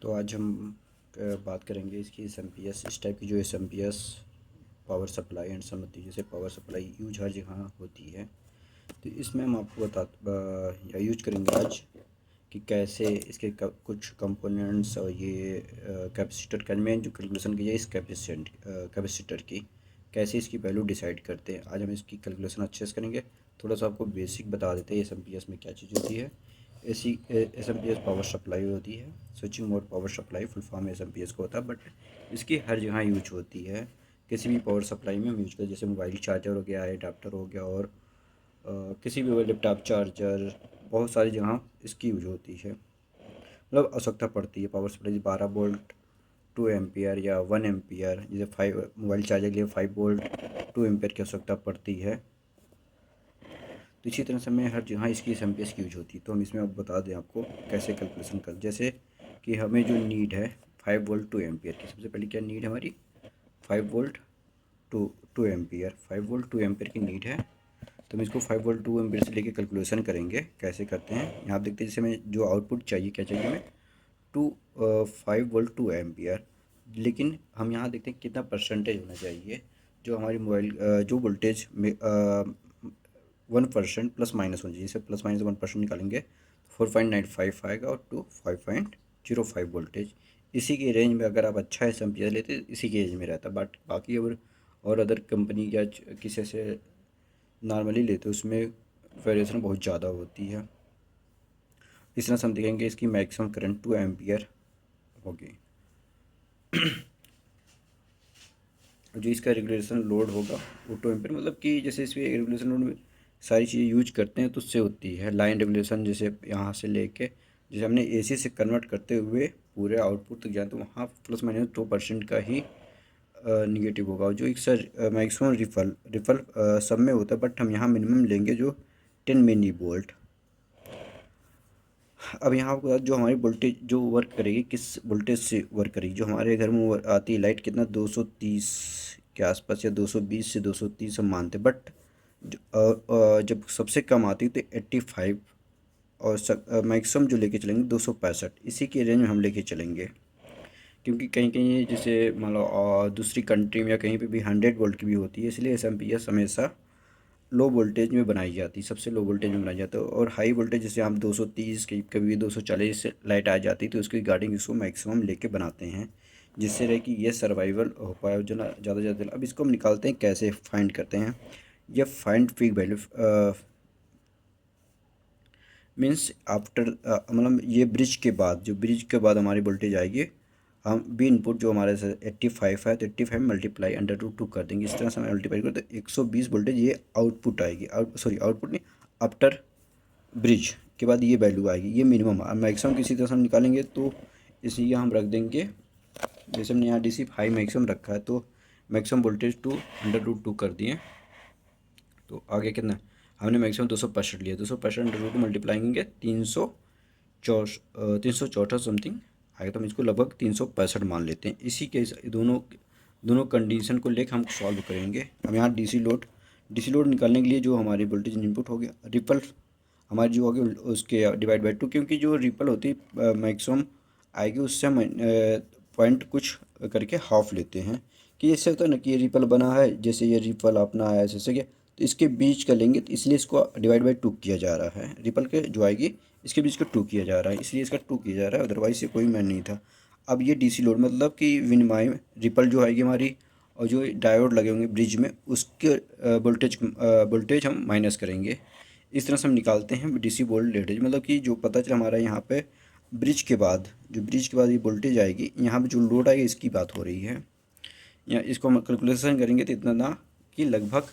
तो आज हम बात करेंगे इसकी एस इस टाइप की जो एस पावर सप्लाई एंड सम्मति जैसे पावर सप्लाई यूज हर जगह होती है। तो इसमें हम आपको या यूज करेंगे आज कि कैसे इसके कुछ कंपोनेंट्स और ये कैपेसिटर का मेन जो कैलकुलेशन की है इस कैपेसिटर की कैसे इसकी वैल्यू डिसाइड करते हैं। आज हम इसकी कैलकुलेशन अच्छे से करेंगे। थोड़ा सा आपको बेसिक बता देते हैं एस में क्या चीज़ होती है। एस पावर सप्लाई होती है। Switching mode power supply full form S का होता है, बट इसकी हर जगह यूज होती है। किसी भी पावर सप्लाई में हम यूज करते जैसे मोबाइल चार्जर हो गया, एडाप्टर हो गया, और किसी भी लैपटॉप चार्जर, बहुत सारी जगह इसकी यूज होती है। मतलब आवश्यकता पड़ती है पावर सप्लाई 12 वोल्ट 2 एम्पियर या 1 एम्पियर, जैसे 5 मोबाइल चार्जर के लिए 5 वोल्ट 2 एम्पियर की आवश्यकता पड़ती है। तो इसी तरह से हमें हर जगह इसकी एस की यूज होती है। तो हम इसमें अब बता दें आपको कैसे कैलकुलेशन कर, जैसे कि हमें जो नीड है 5 वोल्ट 2 एम्पियर की। सबसे पहले क्या नीड है हमारी 5 volt to 2 ampere. 5 volt 2 ampere की नीड है। तो हम इसको 5 वोल्ट 2 एम्पियर से लेके कैलकुलेशन करेंगे। कैसे करते हैं यहाँ आप देखते हैं। जैसे हमें जो आउटपुट चाहिए, क्या चाहिए हमें 5 वोल्ट 2 एम्पियर, लेकिन हम यहाँ देखते हैं कितना परसेंटेज होना चाहिए जो हमारी मोबाइल जो वोल्टेज में 1% प्लस माइनस होना चाहिए। जैसे प्लस माइनस 1% निकालेंगे तो 4.95 आएगा और टू 5.05 वोल्टेज। इसी के रेंज में अगर आप अच्छा एस एम्पियर लेते इसी के रेंज में रहता। बट बाकी और अदर कंपनी या किसी से नॉर्मली लेते उसमें वेरिएशन बहुत ज़्यादा होती है। इस तरह से हम देखेंगे इसकी मैक्सिमम करंट 2 एम्पियर होगी। जो इसका रेगुलेशन लोड होगा वो 2 एम्पियर, मतलब कि जैसे इसमें रेगुलेशन लोड में सारी चीज़ें यूज करते हैं तो उससे होती है। लाइन रेगुलेशन जैसे यहाँ से लेके जैसे हमने एसी से कन्वर्ट करते हुए पूरे आउटपुट तक जाए तो वहाँ प्लस माइनस 2% का ही निगेटिव होगा। जो एक सर मैक्सिमम रिफल सब में होता है, बट हम यहाँ मिनिमम लेंगे जो 10 मिली वोल्ट। अब यहाँ आपको जो हमारी वोल्टेज जो वर्क करेगी किस वोल्टेज से वर्क करेगी। जो हमारे घर में आती है लाइट कितना 230 के आसपास या 220 से 230 हम मानते, बट जब सबसे कम आती है तो 85, और मैक्सिमम जो लेके चलेंगे 265, इसी के रेंज में हम लेके चलेंगे। क्योंकि कहीं कहीं जैसे मान लो दूसरी कंट्री में या कहीं पे भी 100 वोल्ट की भी होती है, इसलिए एस हमेशा लो वोल्टेज में बनाई जाती है, सबसे लो वोल्टेज में बनाई जाती है। और हाई वोल्टेज जैसे हम 230 की कभी 240 से लाइट आ जाती है तो उसकी रिगार्डिंग इसको मैक्सिमम लेके बनाते हैं, जिससे रहे कि ये सर्वाइवल हो पाए जो ना ज़्यादा ज़्यादा। अब इसको हम निकालते हैं, कैसे फाइंड करते हैं। ये find peak value means after, मतलब ये ब्रिज के बाद, जो ब्रिज के बाद हमारी वोल्टेज आएगी, हम बी इनपुट जो हमारे से 85 है तो 85 मल्टीप्लाई अंडर रूट 2 कर देंगे। इस तरह से हम मल्टीप्लाई करें तो 120 वोल्टेज ये आउटपुट आएगी। आउटपुट नहीं, आफ्टर ब्रिज के बाद ये वैल्यू आएगी। ये मिनिमम मैक्सिमम किसी तरह से हम निकालेंगे तो इसी हम रख देंगे। जैसे हमने यहाँ DC हाई मैक्सिमम रखा है तो maximum voltage to under root 2 कर दिए। तो आगे कितना हमने मैक्सिमम 265 लिया, 265 अंडर रूट मल्टीप्लाई करेंगे 364 समथिंग आएगा। तो हम इसको लगभग 365 मान लेते हैं। इसी के दोनों दोनों कंडीशन को लेकर हम सॉल्व करेंगे। हम यहाँ डीसी लोड निकालने के लिए जो हमारी वोल्टेज इनपुट हो गया, रिपल हमारी जो होगी उसके डिवाइड बाई 2, क्योंकि जो रिपल होती है मैक्सिमम आएगी उससे हम पॉइंट कुछ करके हाफ लेते हैं। कि इससे होता है ना कि ये रिपल बना है, जैसे ये रिपल अपना है जैसे कि, तो इसके बीच का लेंगे तो इसलिए इसको डिवाइड बाई 2 किया जा रहा है। रिपल के जो आएगी इसके बीच का 2 किया जा रहा है, इसलिए इसका 2 किया जा रहा है, अदरवाइज ये कोई मैन नहीं था। अब ये DC लोड मतलब कि विनिमय रिपल जो आएगी हमारी, और जो डायोड लगे होंगे ब्रिज में उसके वोल्टेज हम माइनस करेंगे। इस तरह से हम निकालते हैं DC वोल्टेज। मतलब कि जो पता चला हमारा यहाँ पे ब्रिज के बाद, जो ब्रिज के बाद ये वोल्टेज आएगी, यहाँ पे जो लोड आएगी इसकी बात हो रही है। या इसको हम कैलकुलेशन करेंगे तो इतना ना कि लगभग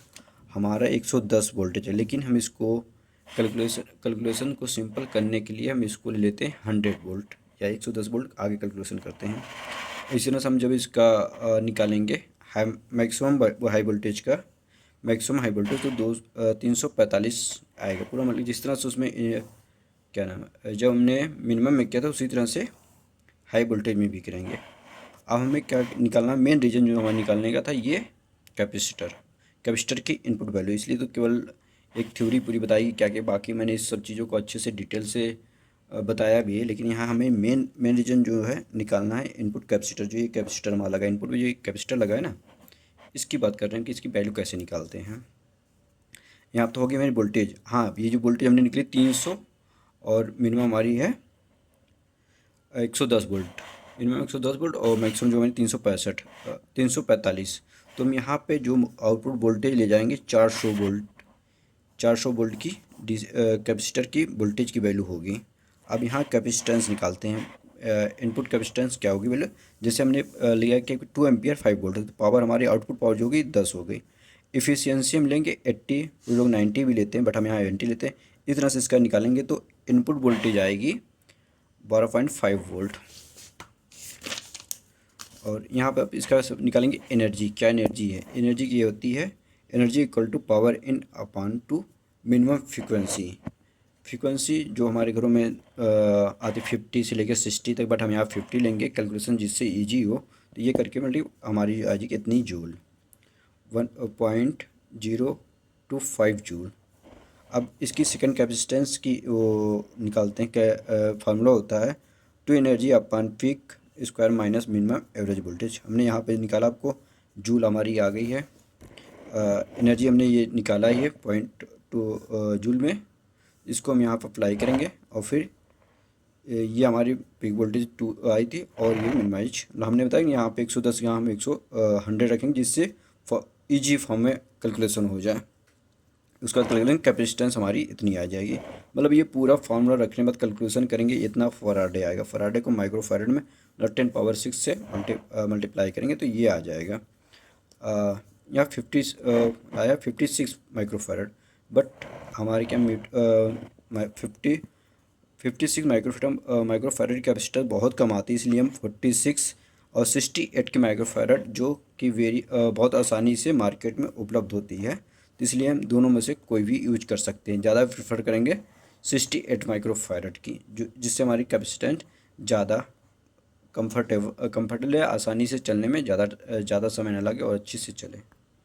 हमारा 110 वोल्टेज है। लेकिन हम इसको कैलकुलेशन को सिंपल करने के लिए हम इसको ले लेते हैं 100 वोल्ट या 110 वोल्ट, आगे कैलकुलेशन करते हैं। इसी तरह से हम जब इसका निकालेंगे हाई मैक्सिमम हाई वोल्टेज का, मैक्सिमम हाई वोल्टेज तो 345 आएगा पूरा। मतलब जिस तरह से उसमें क्या नाम है, जब हमने मिनिमम में किया था उसी तरह से हाई वोल्टेज में भी करेंगे। अब हमें क्या निकालना, मेन रीजन जो हमें निकालने का था ये कैपेसिटर की इनपुट वैल्यू। इसलिए तो केवल एक थ्योरी पूरी बताई क्या कि बाकी मैंने इस सब चीज़ों को अच्छे से डिटेल से बताया भी है, लेकिन यहाँ हमें मेन रीजन जो है निकालना है इनपुट कैपेसिटर। जो ये कैपेसिटर हमारा लगा है इनपुट में, जो ये कैपेसिटर लगा है ना, इसकी बात कर रहे हैं कि इसकी वैल्यू कैसे निकालते हैं। यहाँ तो होगी मेरी वोल्टेज। हाँ, ये जो वोल्टेज हमने निकली 300 और मिनिमम हमारी है 110 वोल्ट। मिनिमम 110 वोल्ट और मैक्सिमम जो हमारी 345। तो हम यहाँ पे जो आउटपुट वोल्टेज ले जाएंगे 400 वोल्ट। 400 वोल्ट की कैपेसिटर की वोल्टेज की वैल्यू होगी। अब यहाँ कैपेसिटेंस निकालते हैं। इनपुट कैपेसिटेंस क्या होगी वैल्यू, जैसे हमने लिया कि 2 एम्पियर 5 वोल्ट, तो पावर हमारी आउटपुट पावर जो होगी 10 हो गई। इफ़िशियंसी हम लेंगे 80, लोग 90 भी लेते हैं बट हम यहाँ 80 लेते हैं। इस तरह से इसका निकालेंगे तो इनपुट वोल्टेज आएगी 12.5 वोल्ट। और यहाँ पर इसका निकालेंगे एनर्जी। क्या एनर्जी है, एनर्जी की होती है energy equal to power in upon two minimum frequency. Frequency जो हमारे घरों में आती 50 से लेकर 60 तक, बट हम यहाँ 50 लेंगे कैलकुलेशन जिससे इजी हो। तो ये करके मतलब हमारी आ जाएगी इतनी जूल, 1.025 जूल। अब इसकी सेकंड कैपेसिटेंस की वो निकालते हैं। क्या फार्मूला होता है, two energy upon peak square minus minimum average voltage. हमने यहाँ पे निकाला, आपको जूल हमारी आ गई है। एनर्जी हमने ये निकाला ही है 0.2 जूल में। इसको हम यहाँ पर अप्लाई करेंगे और फिर ये हमारी पीक वोल्टेज 2 आई थी और ये मिनिमाइज हमने बताया कि यहाँ पे 110, यहाँ हम 100 रखेंगे जिससे ईजी फॉर्म में कैलकुलेशन हो जाए। उसका कैलकुलेशन कैपेसिटेंस हमारी इतनी आ जाएगी। मतलब ये पूरा फार्मूला रखने के बाद कैलकुलेशन करेंगे, इतना फराडे आएगा। फराडे को माइक्रो फैराड में 10⁻⁶ से मल्टीप्लाई करेंगे तो ये आ जाएगा। यहाँ 50 आया 56 माइक्रो फैराड, बट हमारे क्या 56 माइक्रो फैराड की कैपेसिटर बहुत कम आती है, इसलिए हम 46 और 68 की माइक्रो फैराड जो कि बहुत आसानी से मार्केट में उपलब्ध होती है, तो इसलिए हम दोनों में से कोई भी यूज कर सकते हैं। ज़्यादा प्रेफर करेंगे 68 माइक्रो फैराड की, जो जिससे हमारी कैपेसिटेंट ज़्यादा कंफर्टेबल है, आसानी से चलने में ज़्यादा समय न लगे और अच्छी से चले।